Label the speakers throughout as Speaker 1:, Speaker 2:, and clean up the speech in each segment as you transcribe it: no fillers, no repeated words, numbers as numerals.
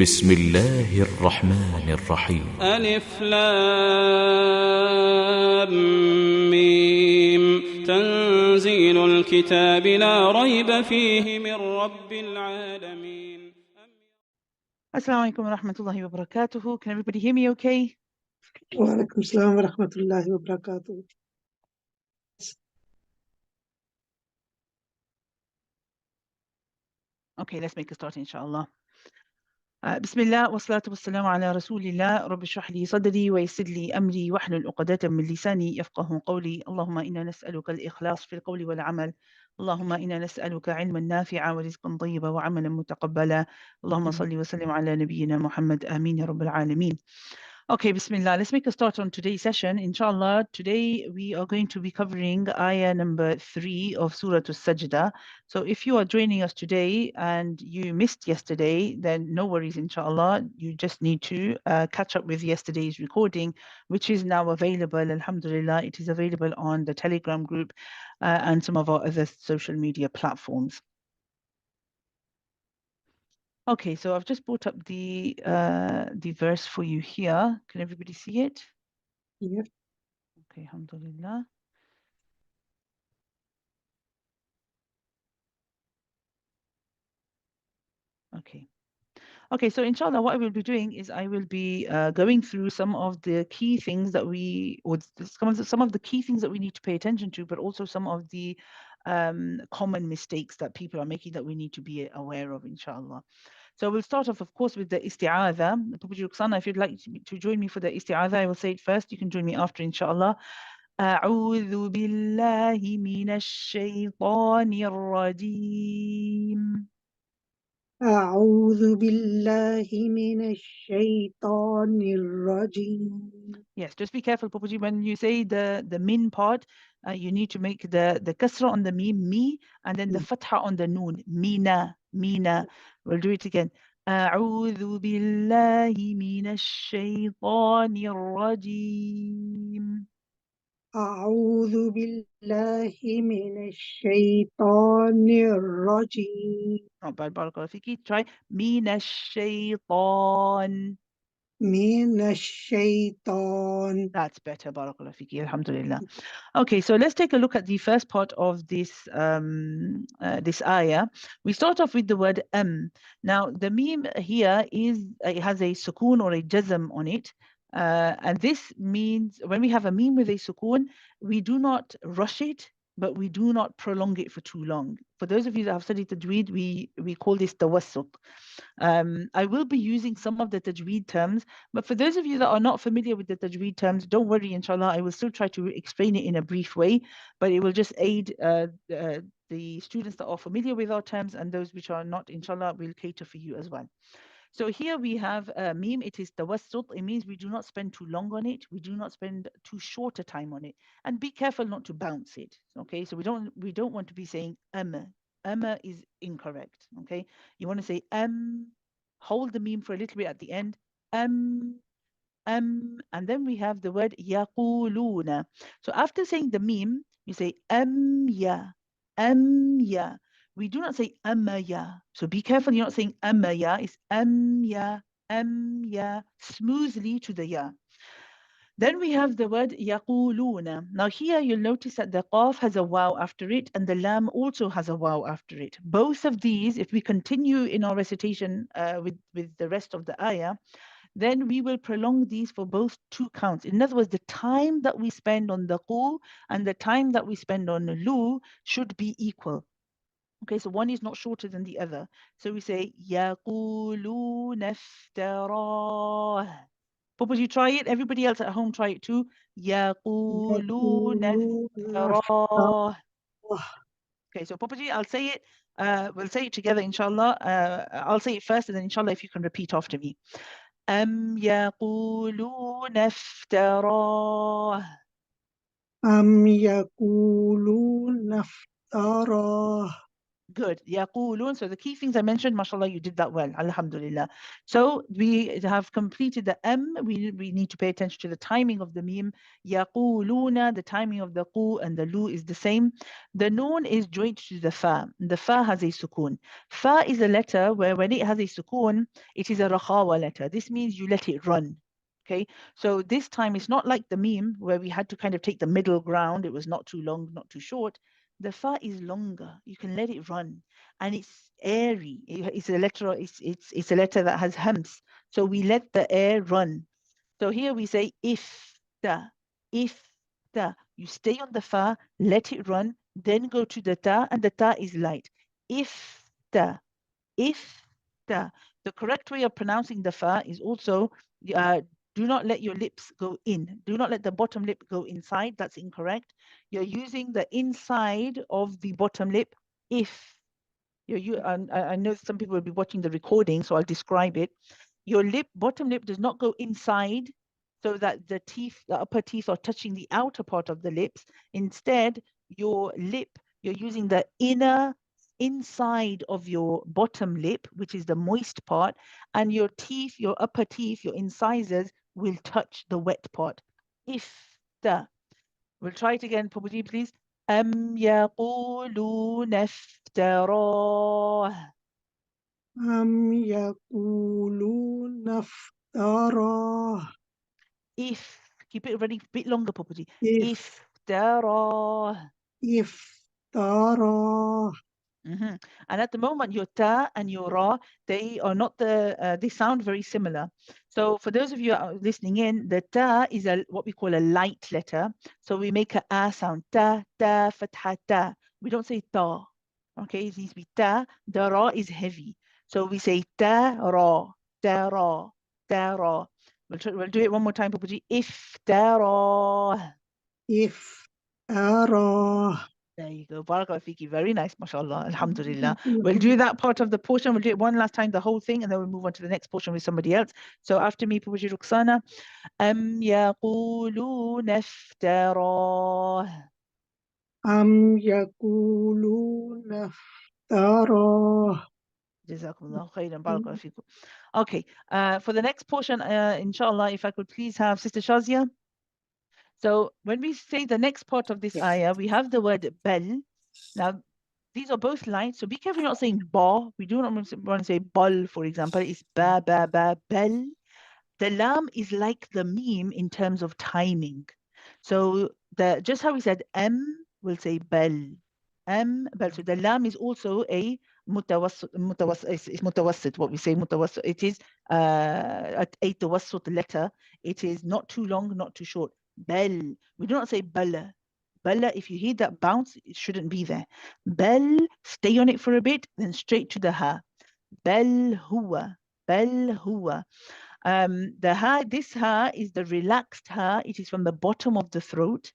Speaker 1: بسم الله الرحمن الرحيم.
Speaker 2: ألف لام ميم تنزيل الكتاب لا ريب فيه من رب العالمين.
Speaker 3: Assalamu alaikum wa rahmatullahi wa barakatuhu. Can everybody hear me okay?
Speaker 4: Wa alaikum salam wa rahmatullahi wa barakatuh.
Speaker 3: Okay, let's make a start inshallah. Bismillah wa salatu wa salamu ala rasulillah. Rabbi shrah li sadri wa yassir li amri wahlul uqdatan min lisani yafqahu qawli. Allahumma inna nas'aluka al-ikhlas fil qawli wal amal. اللهم إنا نسألك علما نافعا ورزقا طيبا وعملا متقبلا اللهم صل وسلم على نبينا محمد آمين يا رب العالمين. Okay, Bismillah. Let's make a start on today's session. Inshallah, today we are going to be covering ayah number 3 of Surah As-Sajdah. So if you are joining us today and you missed yesterday, then no worries, inshallah. You just need to catch up with yesterday's recording, which is now available. Alhamdulillah, it is available on the Telegram group and some of our other social media platforms. Okay, so I've just brought up the verse for you here. Can everybody see it?
Speaker 4: Yep.
Speaker 3: Okay, alhamdulillah. Okay. Okay, so inshallah, what I will be doing is I will be going through some of the key things that some of the key things that we need to pay attention to, but also some of the common mistakes that people are making that we need to be aware of, inshallah. So we'll start off, of course, with the isti'adha. Roxana, if you'd like to join me for the isti'adha, I will say it first. You can join me after, inshallah. أعوذ بالله من الشيطان الرجيم.
Speaker 4: أعوذ بالله من الشيطان الرجيم.
Speaker 3: Yes, just be careful, Pupuji, when you say the min part, you need to make the kasra on the mim, mi, and then the fatha on the noon, mina, mina. We'll do it again. أعوذ بالله من الشيطان الرجيم.
Speaker 4: أعوذ بالله من الشيطان الرجيم.
Speaker 3: Not bad, Barakallahu Fiki. Try من الشيطان.
Speaker 4: من الشيطان.
Speaker 3: That's better, Barakallahu Fiki. Alhamdulillah. Okay, so let's take a look at the first part of this this ayah. We start off with the word Now, the meme here is it has a sukoon or a jazm on it. And this means when we have a meme with a sukoon, we do not rush it, but we do not prolong it for too long. For those of you that have studied Tajweed, we call this tawassut. I will be using some of the Tajweed terms, but for those of you that are not familiar with the Tajweed terms, don't worry, inshallah, I will still try to explain it in a brief way, but it will just aid the students that are familiar with our terms, and those which are not, inshallah, will cater for you as well. So here we have meme. It is tawassut. It means we do not spend too long on it. We do not spend too short a time on it. And be careful not to bounce it. Okay, so we don't want to be saying is incorrect. Okay, you want to say hold the meme for a little bit at the end. And then we have the word yaquluna. So after saying the meme, you say ya. We do not say ya. So be careful, you're not saying ya. It's ya, smoothly to the ya. Then we have the word yaquluna. Now here you'll notice that the qaf has a waw after it and the lam also has a waw after it. Both of these, if we continue in our recitation with the rest of the ayah, then we will prolong these for both two counts. In other words, the time that we spend on the qu and the time that we spend on lu should be equal. Okay, so one is not shorter than the other. So we say يَقُولُونَ افْتَرَاهُ. Papa, you try it. Everybody else at home try it too. يَقُولُونَ افْتَرَاهُ. Okay, so Papa, I'll say it. We'll say it together, inshallah. I'll say it first, and then inshallah, if you can repeat after me. أَمْ يَقُولُونَ افْتَرَاهُ.
Speaker 4: أم يقولون افتراه.
Speaker 3: Good. Yaqulun. So the key things I mentioned, mashallah, you did that well. Alhamdulillah. So we have completed the we need to pay attention to the timing of the mim. Yaquluna, the timing of the qu and the lu is the same. The noon is joined to the fa. The fa has a sukoon. Fa is a letter where when it has a sukoon, it is a rakhawa letter. This means you let it run. Okay, so this time it's not like the meme where we had to kind of take the middle ground. It was not too long, not too short. The fa is longer. You can let it run, and it's airy. It's a letter. It's a letter that has hams. So we let the air run. So here we say if the. You stay on the fa, let it run, then go to the ta, and the ta is light. If the. The correct way of pronouncing the fa is also do not let your lips go in. Do not let the bottom lip go inside. That's incorrect. You're using the inside of the bottom lip. If I know some people will be watching the recording, so I'll describe it. Your bottom lip does not go inside so that the upper teeth are touching the outer part of the lips. Instead, you're using the inside of your bottom lip, which is the moist part, and your upper teeth, your incisors will touch the wet part. We'll try it again, Pupuji, please. يقولون افتراه.
Speaker 4: يقولون افتراه.
Speaker 3: Keep it running a bit longer, Pupuji.
Speaker 4: افتراه.
Speaker 3: And at the moment, your ta and your ra, they are not they sound very similar. So for those of you listening in, the ta is what we call a light letter. So we make a sound. Ta, fatha, ta. We don't say ta. Okay, it needs to be ta. The ra is heavy. So we say ta, ra, ta, ra, ta, ra. We'll do it one more time, Pupuji. Iftara.
Speaker 4: افتراه.
Speaker 3: There you go. Barakallahu fiki. Very nice, mashallah. Alhamdulillah. We'll do that part of the portion. We'll do it one last time, the whole thing, and then we'll move on to the next portion with somebody else. So after me, Pupuji Ruksana. يقولون افتراه.
Speaker 4: يقولون افتراه.
Speaker 3: Jazakumullah khairan. Barakallahu fikum. Okay. For the next portion, inshallah, if I could please have Sister Shazia. So when we say the next part of this ayah, we have the word bel. Now, these are both lines, so be careful you're not saying ba. We do not want to say bal, for example. It's ba, bel. The lam is like the meme in terms of timing. So just how we said we'll say bel. Bel. So the lam is also a it's mutawassit, what we say mutawassit. It is a tawassut letter. It is not too long, not too short. Bel. We do not say bala. Bala, if you hear that bounce, it shouldn't be there. Bel, stay on it for a bit, then straight to the ha. Bel huwa. Bel huwa. The ha, this ha is the relaxed ha. It is from the bottom of the throat.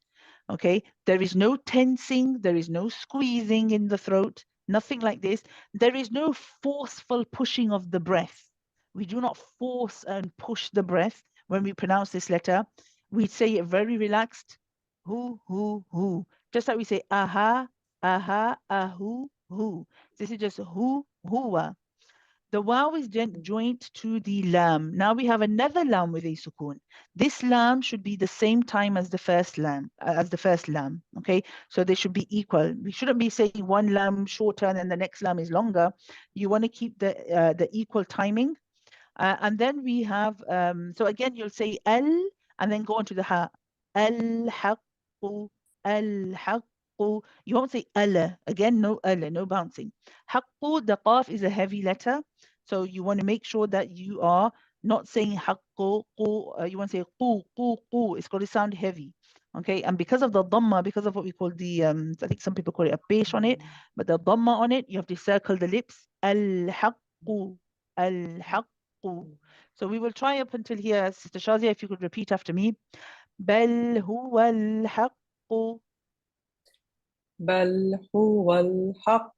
Speaker 3: Okay, there is no tensing, there is no squeezing in the throat, nothing like this. There is no forceful pushing of the breath. We do not force and push the breath when we pronounce this letter. We say it very relaxed. Hu. Just like we say aha, ahu, hu. This is just huwa. The waw is joined to the lam. Now we have another lam with a sukoon. This lam should be the same time as the first lam, okay? So they should be equal. We shouldn't be saying one lam shorter and then the next lam is longer. You want to keep the equal timing. And then we have, so again, you'll say al and then go on to the ha. Al-haqqu, al-haqqu. You won't say ala. Again, no ala, no bouncing. Haqqu, the qaf is a heavy letter. So you want to make sure that you are not saying haqqu, you want to say qu. It's got to sound heavy. Okay, and because of the dhamma, because of what we call the, I think some people call it a pesh on it, but the dhamma on it, you have to circle the lips. Al-haqqu, al-haqqu. So we will try up until here. Sister Shazia, if you could repeat after me. بل هو الحق.
Speaker 5: بل هو الحق.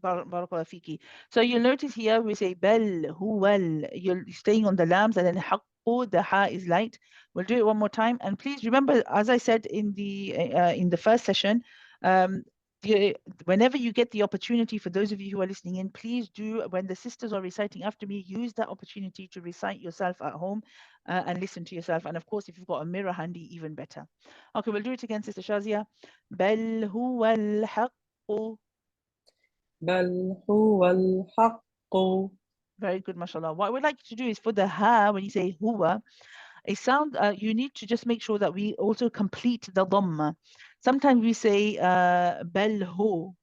Speaker 3: Barakallah fiki. So you'll notice here we say bel huwal. You're staying on the lams and then haqqu, the ha is light. We'll do it one more time. And please remember, as I said in the first session, whenever you get the opportunity, for those of you who are listening in, please do, when the sisters are reciting after me, use that opportunity to recite yourself at home and listen to yourself. And of course, if you've got a mirror handy, even better. Okay, we'll do it again, Sister Shazia. بل هو الحق.
Speaker 5: بل هو الحق.
Speaker 3: Very good, mashallah. What we'd like you to do is for the ha, when you say huwa, a sound, you need to just make sure that we also complete the dhamma. Sometimes we say bel hu.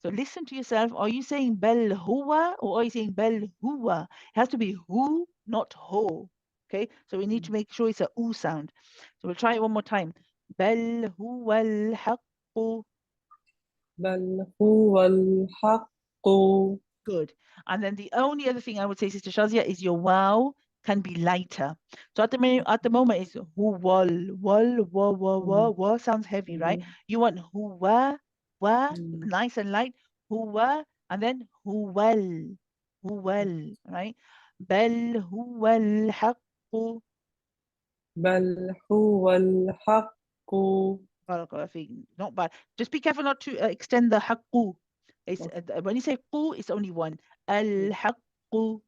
Speaker 3: So listen to yourself. Are you saying bel huwa or are you saying bel huwa? It has to be hu, not ho. Okay, so we need to make sure it's a u sound. So we'll try it one more time. Bel huwa al-haqqu.
Speaker 5: بل هو الحق.
Speaker 3: Good. And then the only other thing I would say, Sister Shazia, is your wow can be lighter. So at the moment it's hu wal wa sounds heavy, right? You want hu wa nice and light, hu wa, and then hu well, right? Bal hu wal haqqu.
Speaker 5: بل هو الحق.
Speaker 3: Barakallahu feek. Not bad. Just be careful not to extend the haqqu. It's when you say qu, it's only one. Al haqqu.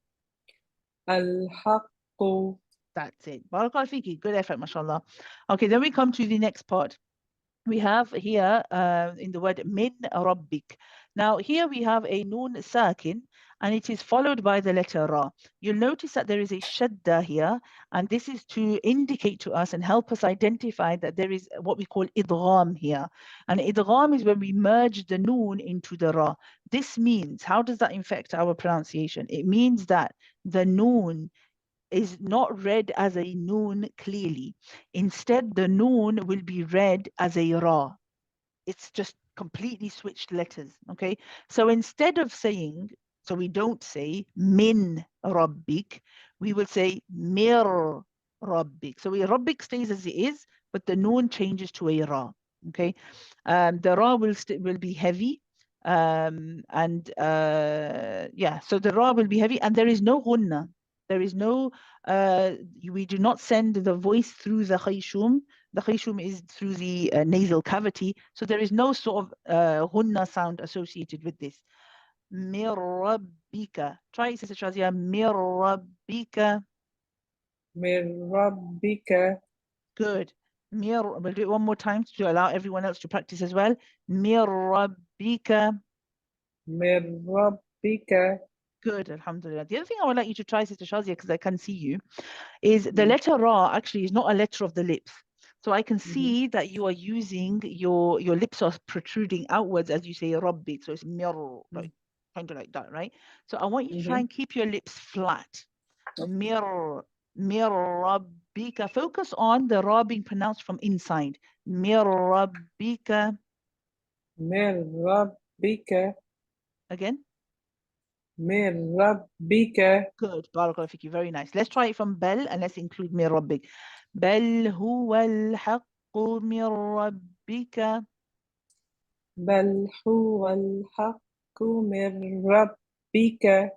Speaker 5: الحق.
Speaker 3: That's it. Barakallahu feeki. Good effort, mashallah. Okay, then we come to the next part. We have here in the word min rabbik. Now here we have a noon sakin and it is followed by the letter ra. You'll notice that there is a shadda here, and this is to indicate to us and help us identify that there is what we call idgham here. And idgham is when we merge the noon into the ra. This means, how does that affect our pronunciation? It means that the noon is not read as a noon clearly. Instead, the noon will be read as a ra. It's just completely switched letters, okay? So instead of saying, so we don't say min rabbik, we will say mir rabbik. So rabbik stays as it is, but the noon changes to a ra, okay? The ra will be heavy, and yeah, so the ra will be heavy, and there is no ghunna. There is no, we do not send the voice through the khayshum. The khayshum is through the nasal cavity. So there is no sort of ghunna sound associated with this. Mir rabbika. Try it, Sister Shazia. Mir rabbika.
Speaker 5: من ربك.
Speaker 3: Good. Mir, we'll do it one more time to allow everyone else to practice as well. Mir rabbika.
Speaker 5: من ربك.
Speaker 3: Good, alhamdulillah. The other thing I would like you to try, Sister Shazia, because I can see you, is the letter ra actually is not a letter of the lips. So I can see that you are using your lips are protruding outwards as you say rabbik. So it's mir, like kind of like that, right? So I want you to try and keep your lips flat. Mir rabbika. Focus on the ra being pronounced from inside. Mir rabbika.
Speaker 5: من ربك.
Speaker 3: Again.
Speaker 5: من ربك.
Speaker 3: Good. Barakallahu fiki. Very nice. Let's try it from bel and let's include mir rabbik. بل هو الحق من ربك.
Speaker 5: بل هو الحق من ربك.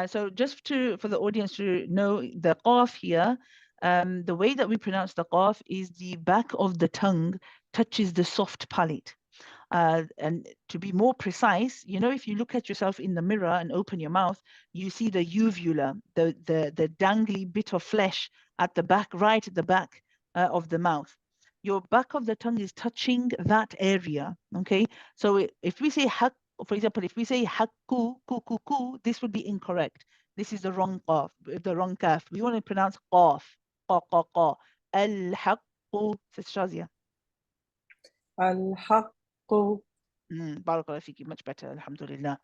Speaker 3: So just for the audience to know the qaf here, the way that we pronounce the qaf is the back of the tongue touches the soft palate. And to be more precise, you know, if you look at yourself in the mirror and open your mouth, you see the uvula, the dangly bit of flesh at the back, right at the back of the mouth. Your back of the tongue is touching that area, okay? So if we say hak, for example, if we say hakku, ku, ku, ku, this would be incorrect. This is the wrong qaf, the wrong kaf. We want to pronounce qaf, qa, qa, qa. Al-haqqu, Sister Shazia.
Speaker 5: الحق.
Speaker 3: Barakallahu fiki, much better, alhamdulillah.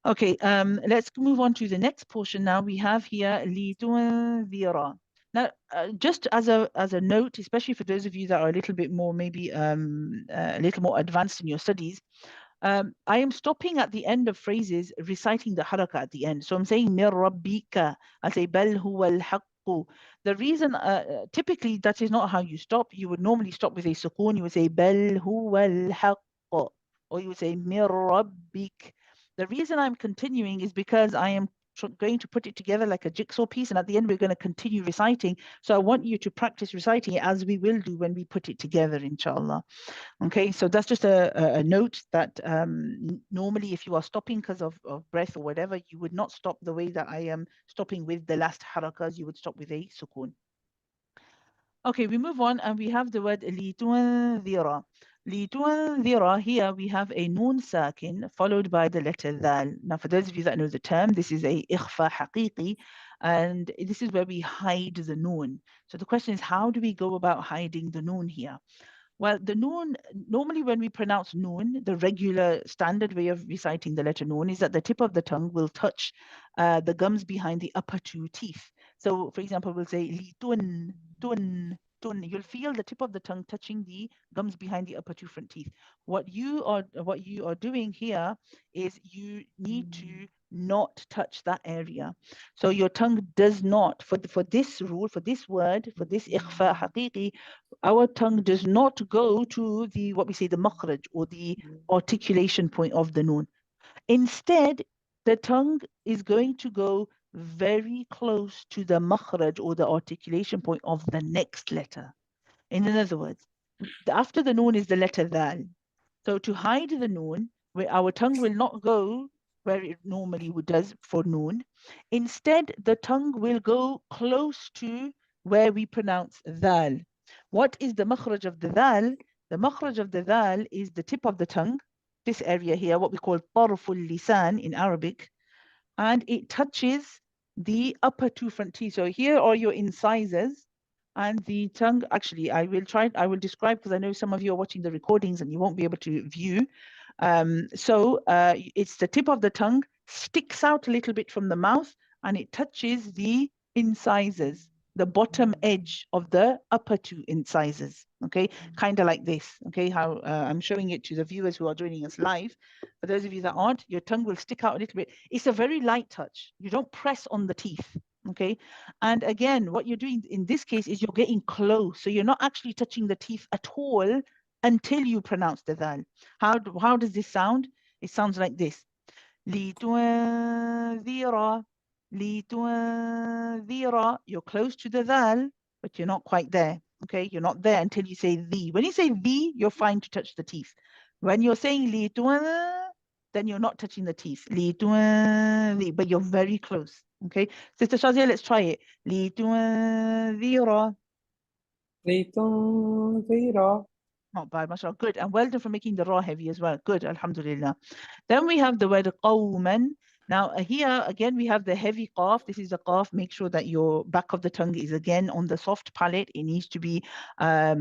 Speaker 3: Okay, let's move on to the next portion now. We have here litunzira. Now, just as a note, especially for those of you that are a little bit more, maybe a little more advanced in your studies, I am stopping at the end of phrases, reciting the haraka at the end. So I'm saying mir rabbika. I say bal huwa al-haqqu. The reason, typically, that is not how you stop. You would normally stop with a sukoon. You would say bal huwa al-haqqu, or you would say mir rabbik. The reason I'm continuing is because I am going to put it together like a jigsaw piece, and at the end we're going to continue reciting. So I want you to practice reciting it as we will do when we put it together, inshallah. Okay, so that's just a note that normally if you are stopping because of breath or whatever, you would not stop the way that I am stopping with the last harakas. You would stop with a sukun. Okay, we move on and we have the word لِتُنذِرَ. لِتُنذِرَ, here we have a noon sakin followed by the letter dhal. Now, for those of you that know the term, this is a ikhfa haqiqi, and this is where we hide the noon. So the question is, how do we go about hiding the noon here? Well, the noon, normally when we pronounce noon, the regular standard way of reciting the letter noon is that the tip of the tongue will touch the gums behind the upper two teeth. So, for example, we'll say li tun, tun, tun. You'll feel the tip of the tongue touching the gums behind the upper two front teeth. What you are doing here is you need to not touch that area. So your tongue does not, for this rule, for this word, for this ikhfa haqiqi, our tongue does not go to the, what we say, the makhraj, or the articulation point of the noon. Instead, the tongue is going to go very close to the makhraj, or the articulation point of the next letter. In other words, after the noon is the letter dhal. So to hide the noon, where our tongue will not go where it normally does for noon. Instead, the tongue will go close to where we pronounce dhal. What is the makhraj of the dhal? The makhraj of the dhal is the tip of the tongue, this area here, what we call tarful lisan in Arabic, and it touches the upper two front teeth. So here are your incisors, and the tongue, actually, I will describe, because I know some of you are watching the recordings and you won't be able to view. It's the tip of the tongue, sticks out a little bit from the mouth, and it touches the incisors, the bottom edge of the upper two incisors. Okay, kind of like this. Okay, how I'm showing it to the viewers who are joining us live. For those of you that aren't, your tongue will stick out a little bit. It's a very light touch. You don't press on the teeth. Okay, and again, what you're doing in this case is you're getting close. So you're not actually touching the teeth at all until you pronounce the dhal. How does this sound? It sounds like this. لِتُنذِرَ, لِتُنذِرَ. You're close to the dhal, but you're not quite there. Okay, you're not there until you say the. When you say the, you're fine to touch the teeth. When you're saying لِتُنذِرَ, then you're not touching the teeth. لِتُنذِرَ, but you're very close. Okay, Sister Shazia, let's try it. لِتُنذِرَ.
Speaker 5: لِتُنذِرَ.
Speaker 3: Not bad, mashallah. Good. And well done for making the ra heavy as well. Good, alhamdulillah. Then we have the word qawman. Now here again we have the heavy qaf. This is the qaf. Make sure that your back of the tongue is again on the soft palate. It needs to be your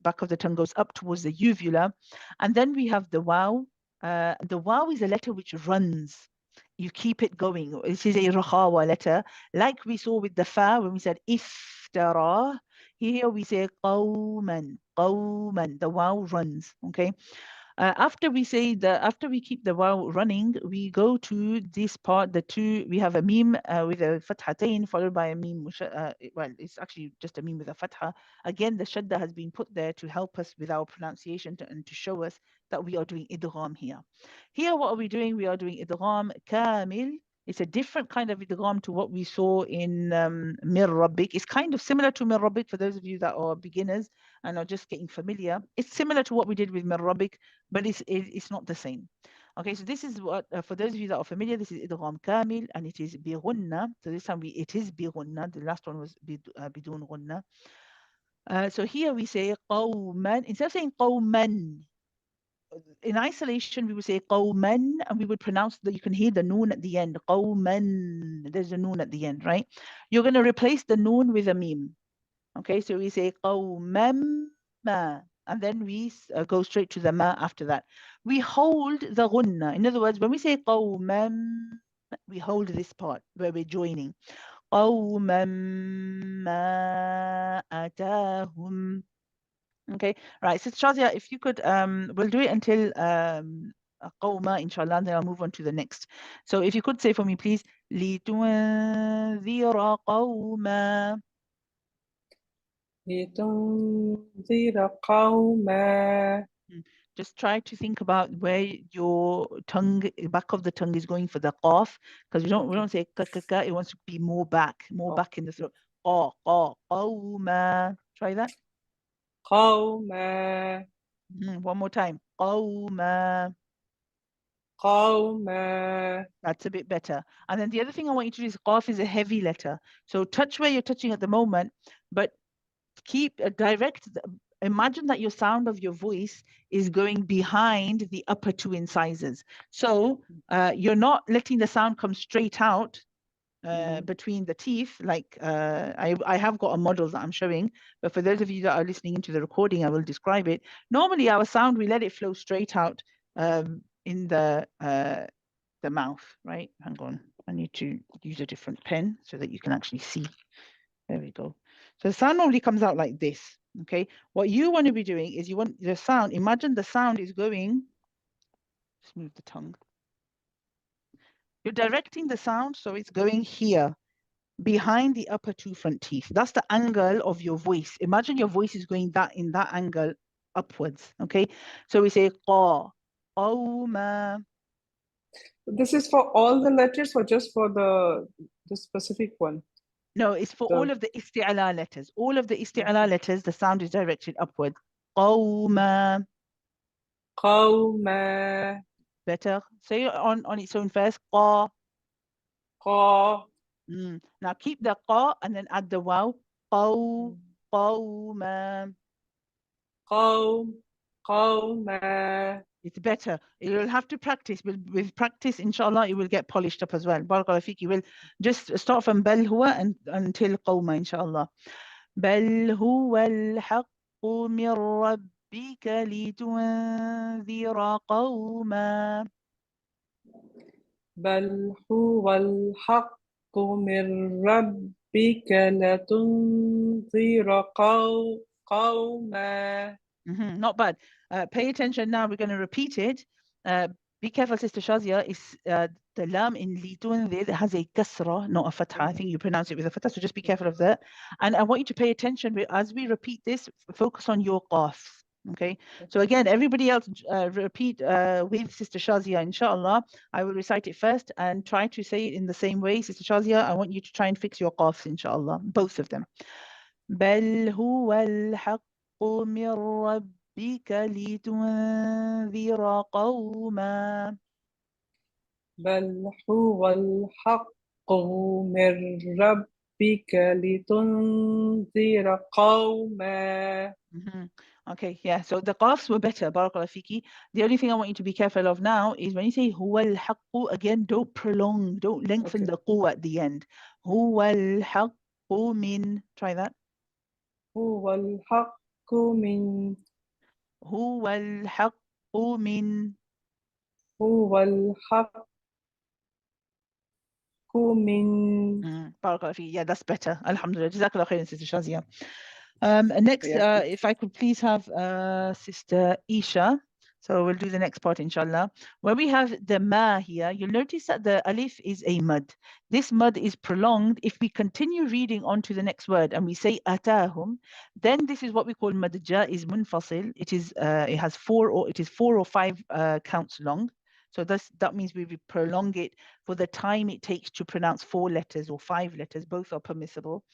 Speaker 3: back of the tongue goes up towards the uvula. And then we have the waw. The waw is a letter which runs. You keep it going. This is a rakhawa letter, like we saw with the fa when we said iftara. Here we say qawman, qawman. The waw runs. Okay. After we keep the waw running, we go to this part. We have a meme with a fathatain followed by a meme. Well, it's actually just a meme with a fatha. Again, the shadda has been put there to help us with our pronunciation and to show us that we are doing idgham here. Here, what are we doing? We are doing idgham kamil. It's a different kind of idgham to what we saw in Mir Rabbik. It's kind of similar to Mir Rabbik for those of you that are beginners and are just getting familiar. It's similar to what we did with Mir Rabbik, but it's not the same. Okay, so this is what, for those of you that are familiar, this is idgham kamil, and it is bi ghunna. So this time it is bi ghunna. The last one was bidun ghunna. So here we say qawman. Instead of saying qawman, in isolation, we would say qawman, and we would pronounce that you can hear the noon at the end. Qawman. There's a noon at the end, right? You're going to replace the noon with a meme. Okay, so we say qawman ma, and then we go straight to the ma after that. We hold the ghunna. In other words, when we say qawman, we hold this part where we're joining. Qawman ma atahum. Okay, right. So Shazia, if you could, we'll do it until qawma, inshallah, and then I'll move on to the next. So if you could say for me, please, لِتُنذِرَ قَوْمًا.
Speaker 5: لِتُنذِرَ قَوْمًا.
Speaker 3: Just try to think about where your tongue, back of the tongue is going for the qaf, because we don't say ka ka ka. It wants to be more back in the throat. Qa qa qawma. Try that.
Speaker 5: قوما
Speaker 3: One more time. Qawma.
Speaker 5: قوما.
Speaker 3: That's a bit better. And then the other thing I want you to do is qaf is a heavy letter. So touch where you're touching at the moment, but keep direct. Imagine that your sound of your voice is going behind the upper two incisors. So you're not letting the sound come straight out between the teeth. Like I have got a model that I'm showing, but for those of you that are listening into the recording, I will describe it. Normally our sound, we let it flow straight out in the mouth, right? Hang on, I need to use a different pen so that you can actually see. There we go. So the sound normally comes out like this, okay? What you want to be doing is you want the sound, imagine the sound is going, just move the tongue. You're directing the sound so it's going here, behind the upper two front teeth. That's the angle of your voice. Imagine your voice is going in that angle upwards, okay? So we say qa, qawma.
Speaker 5: This is for all the letters or just for the specific one?
Speaker 3: No, it's for all of the isti'ala letters. All of the isti'ala letters, the sound is directed upward. Qawma.
Speaker 5: قوما.
Speaker 3: Better. Say it on its own first. Qa.
Speaker 5: قا.
Speaker 3: Now keep the qa and then add the waw. Qaw. Qawma.
Speaker 5: قوم. قوما.
Speaker 3: It's better. You'll have to practice. With practice, inshallah, it will get polished up as well. Barakallahu feek. You will just start from bal huwa and until qawma, inshallah. بل هو الحق من ربك لتنذر قوما.
Speaker 5: بل هو الحق من ربك لتنذر قوما.
Speaker 3: Not bad. Pay attention now. We're going to repeat it. Be careful, Sister Shazia. It's the lam in litunzir has a kasra, not a fatha. I think you pronounce it with a fatha, so just be careful of that. And I want you to pay attention as we repeat this. Focus on your qaf. Okay. So again, everybody else repeat with Sister Shazia, inshallah. I will recite it first and try to say it in the same way. Sister Shazia, I want you to try and fix your qafs, inshallah. Both of them. بل هو الحق من ربك لتنذر قوما.
Speaker 5: بل هو الحق من ربك لتنذر قوما.
Speaker 3: Okay, yeah. So the qafs were better, barakallahu fiki. The only thing I want you to be careful of now is when you say huwa al-haqqu, again, don't prolong, don't lengthen the qu at the end. Huwa al-haqqu min, try that.
Speaker 5: هو الحق من.
Speaker 3: هو الحق من.
Speaker 5: هو الحق من.
Speaker 3: Barakallahu fiki. Yeah, that's better. Alhamdulillah. Jazakallah khairan, Sister Shazia. Next, if I could please have Sister Isha. So we'll do the next part, inshallah. Where we have the ma here, you'll notice that the alif is a mud. This mud is prolonged. If we continue reading on to the next word and we say atahum, then this is what we call mad is munfasil. It is it has four or five counts long. So that means we prolong it for the time it takes to pronounce 4 letters or 5 letters. Both are permissible.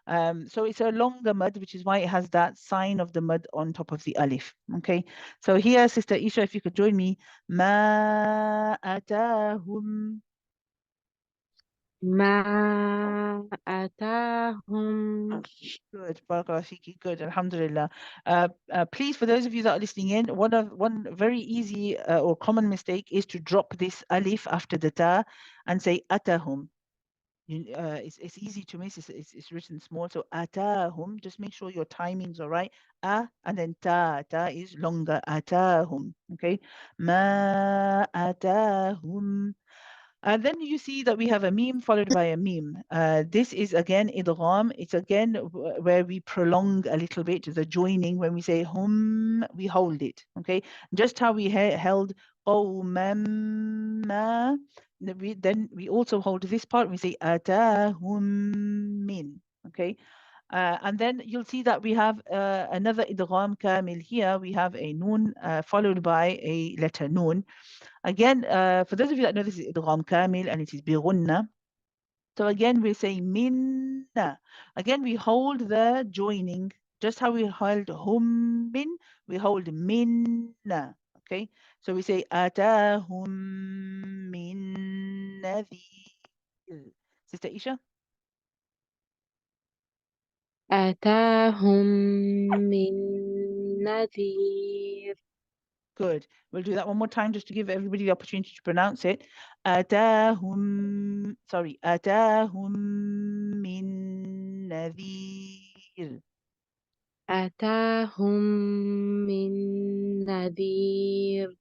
Speaker 3: So it's a longer mud, which is why it has that sign of the mud on top of the alif. Okay. So here, Sister Isha, if you could join me. Ma atahum.
Speaker 6: ما أتاهم.
Speaker 3: Good. Barakallahu fiki. Good. Alhamdulillah. Please, for those of you that are listening in, one very easy or common mistake is to drop this alif after the ta and say atahum. It's easy to miss. It's written small. So atahum. Just make sure your timings are right. A and then ta. Ta is longer. Atahum. Okay. Ma atahum. And then you see that we have a meme followed by a meme. This is again idgham. It's again where we prolong a little bit the joining. When we say hum, we hold it. Okay. Just how we held qawman ma. Then we also hold this part. We say atahum min. Okay. And then you'll see that we have another idgham kamil here. We have a noon followed by a letter noon. Again, for those of you that know, this is idgham kamil and it is bighunna. So again, we say minna. Again, we hold the joining, just how we hold hum min, we hold minna. Okay, so we say atahum min nadhir. Sister Isha?
Speaker 6: آتاهم من نذير.
Speaker 3: Good. We'll do that one more time just to give everybody the opportunity to pronounce it. Atahum, sorry, atahum min nadhir.
Speaker 6: آتاهم من نذير.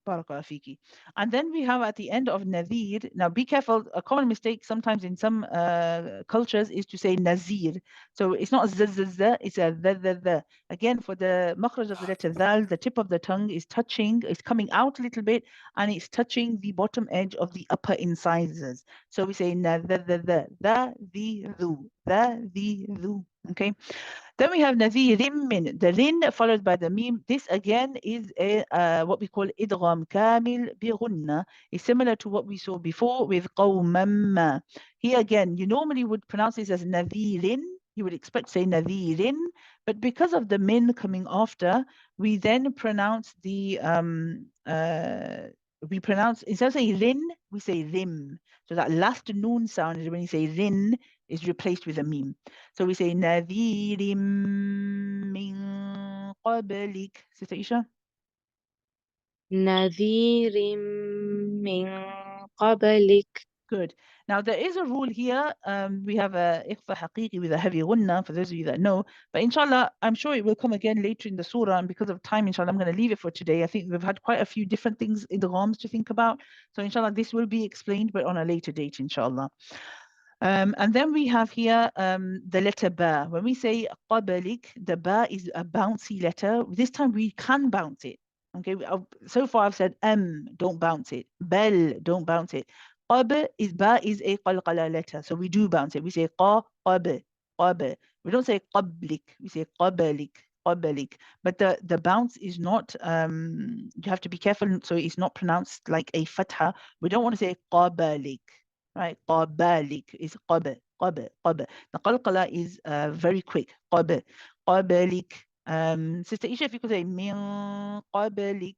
Speaker 3: Barakallah fiki. And then we have at the end of Nadir. Now be careful, a common mistake sometimes in some cultures is to say Nazir. So it's not z, it's a the. Again, for the makhraj of the letter Dal, the tip of the tongue is touching, it's coming out a little bit, and it's touching the bottom edge of the upper incisors. So we say na the, the, the. Okay. Then we have nadhirim min, the rin followed by the mim. This again is a what we call idgham kamil bi ghunna. It's similar to what we saw before with qawmam. Here again, you normally would pronounce this as nadhirin. You would expect to say nadhirin, but because of the min coming after, we then pronounce the we pronounce, instead of saying rin, we say rim. So that last noon sound is when you say rin is replaced with a mim. So we say nadhirim min qablik. Sister Isha?
Speaker 6: نذير من قبلك.
Speaker 3: Good. Now there is a rule here. We have a ikhfa haqiqi with a heavy gunna for those of you that know. But inshallah, I'm sure it will come again later in the surah. And because of time, inshallah, I'm going to leave it for today. I think we've had quite a few different things in the idghams to think about. So inshallah, this will be explained, but on a later date, inshallah. And then we have here the letter ba. When we say qabalik, the ba is a bouncy letter. This time we can bounce it. Okay, so far I've said don't bounce it. Bel, don't bounce it. Qab is ba is a qalqala letter, so we do bounce it. We say qa, qab, qab. We don't say qablik, we say qabalik, qabalik. But the bounce is not, you have to be careful so it's not pronounced like a fatha. We don't want to say qabalik. Right, qabalik is qab, qab, qab. The qalqala is very quick. Qab, qabalik. Sister Isha, if you could say min qabalik.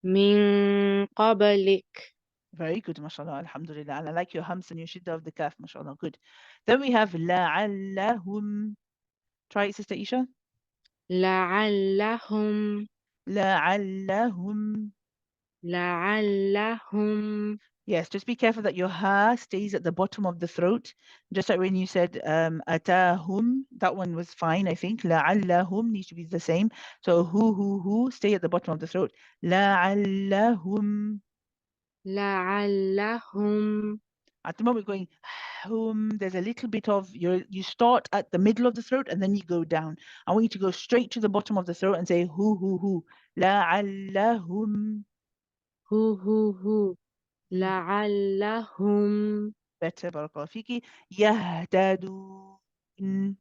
Speaker 6: من قبلك.
Speaker 3: Very good, mashallah, alhamdulillah. And I like your hams and your shidda of the kaf, mashallah. Good. Then we have la'allahum. Try it, Sister Isha.
Speaker 6: لعلهم.
Speaker 3: La'allahum.
Speaker 6: لعلهم.
Speaker 3: Yes, just be careful that your ha stays at the bottom of the throat. Just like when you said atahum, that one was fine, I think. La'allahum needs to be the same. So who, stay at the bottom of the throat. La'allahum.
Speaker 6: لعلهم.
Speaker 3: At the moment going there's a little bit of you start at the middle of the throat and then you go down. I want you to go straight to the bottom of the throat and say who. La'allahum.
Speaker 6: هو. لعلهم
Speaker 3: Better, barakallahu fiki. Yahtadun.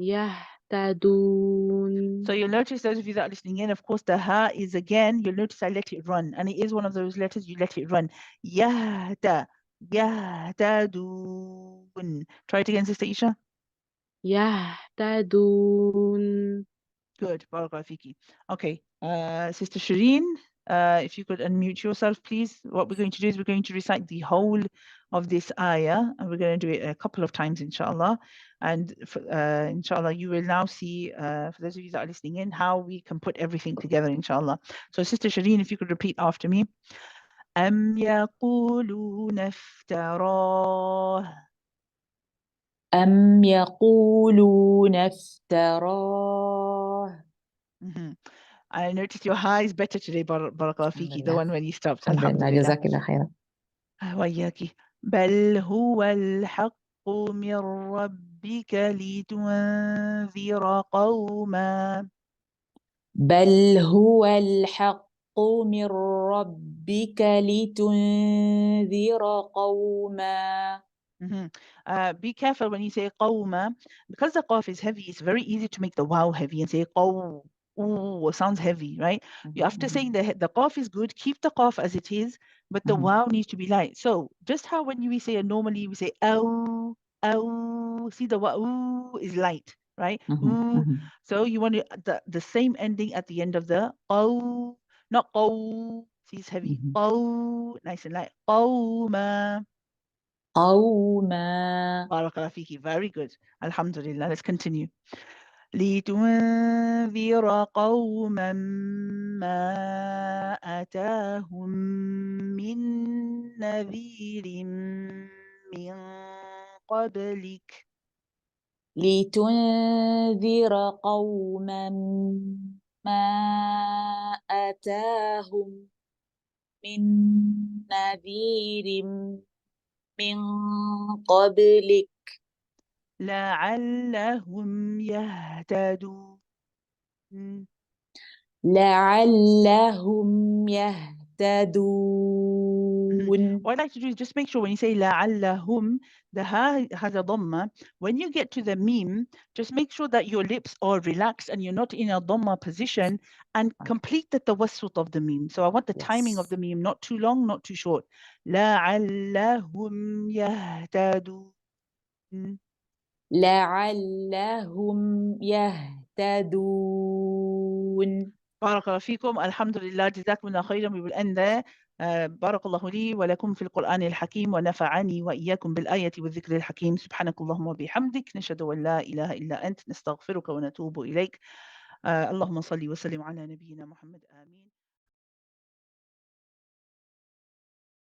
Speaker 6: يهتدون.
Speaker 3: So you'll notice, those of you that are listening in, of course, the ha is again, you'll notice I let it run. And it is one of those letters, you let it run. Yahda, yahtadun. Try it again, Sister Isha.
Speaker 6: يهتدون.
Speaker 3: Good, barakallahu fiki. Okay, Sister Shireen, if you could unmute yourself, please. What we're going to do is we're going to recite the whole of this ayah, and we're going to do it a couple of times, inshallah. And inshallah, you will now see, for those of you that are listening in, how we can put everything together, inshallah. So, Sister Shireen, if you could repeat after me. أم يقولون افتراه.
Speaker 7: أم يقولون افتراه.
Speaker 3: I noticed your high is better today, barakallahu fiki, the one when you stopped.
Speaker 7: الحمد لله
Speaker 3: Alhamdulillah.
Speaker 7: جزاك الله خيرا.
Speaker 3: وإياكِ. بل هو الحق من ربك لتنذر قوما.
Speaker 7: بل هو الحق من ربك لتنذر قوما.
Speaker 3: Be careful when you say qawma, because the qaf is heavy, it's very easy to make the wow heavy and say qaw. Ooh, it sounds heavy, right? After saying the qaf is good, keep the qaf as it is, but the wow needs to be light. So just how when we say normally we say ow, ow, see the wow is light, right? Ooh. So you want the same ending at the end of the qaw, not qaw. See, it's heavy. Qaw, nice and light. Qawma.
Speaker 7: قوما.
Speaker 3: Barakallah fiki. Very good. Alhamdulillah. Let's continue. لتنذر قوما ما أتاهم من نذير من قبلك.
Speaker 7: لتنذر قوما ما أتاهم من نذير من قبلك
Speaker 3: لعلهم يهتدون.
Speaker 7: لعلهم يهتدون.
Speaker 3: What I'd like to do is just make sure when you say لعلهم, the ha has a dhamma. When you get to the meme, just make sure that your lips are relaxed and you're not in a dhamma position, and complete the tawassut of the meme. So I want the timing of the meme, not too long, not too short. لعلهم يهتدون.
Speaker 7: لعلهم يهتدون.
Speaker 3: بارك الله فيكم. Alhamdulillah, jazakumullah khairan. We will end there. بارك الله لي ولكم في القرآن الحكيم ونفعني وإياكم بالآية والذكر الحكيم. سبحانك اللهم وبحمدك نشهد أن لا إله إلا أنت نستغفرك ونتوب إليك. اللهم صل وسلم على نبينا محمد. آمين.